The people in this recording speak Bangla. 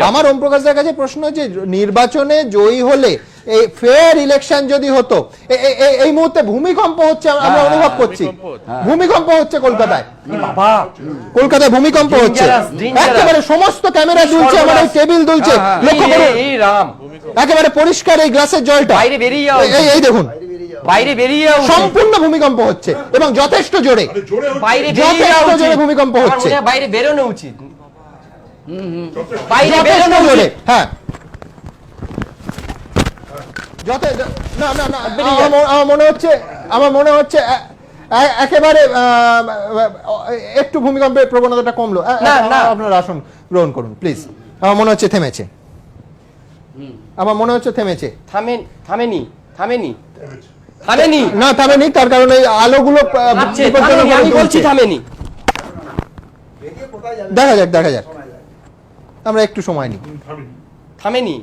আমার ওম প্রকাশের কাছে প্রশ্ন যে নির্বাচনে জয়ী হলে এই ফেয়ার ইলেকশন যদি হতো, এই মুহূর্তে ভূমিকম্প হচ্ছে, আমরা অনুভব করছি ভূমিকম্প হচ্ছে কলকাতায়। বাবা, কলকাতায় ভূমিকম্প হচ্ছে, একেবারে সমস্ত ক্যামেরা দুলছে, আমাদের টেবিল দুলছে, লক্ষ্য করুন একেবারে পরিষ্কার এই গ্লাসের জলটা, বাইরে বেরিয়ে যাও, এই দেখুন বাইরে বেরিয়ে যাও, সম্পূর্ণ ভূমিকম্প হচ্ছে এবং যথেষ্ট জোরে, বাইরে বেরিয়ে যাও, যথেষ্ট জোরে ভূমিকম্প হচ্ছে, বাইরে বেরোনো উচিত, বাইরে বেরোনো যথেষ্ট জোরে। উচিত। হ্যাঁ আমার মনে হচ্ছে একেবারে একটু ভূমিকম্পের প্রবণতাটা কমলো। আপনার আসন গ্রহণ করুন প্লিজ। আমার মনে হচ্ছে থেমেছে, আমার মনে হচ্ছে থেমেছে। থামেনি না থামেনি, তার কারণে আলোগুলো আমি বলছি থামেনি। দেখা যাক আমরা একটু সময় নিই।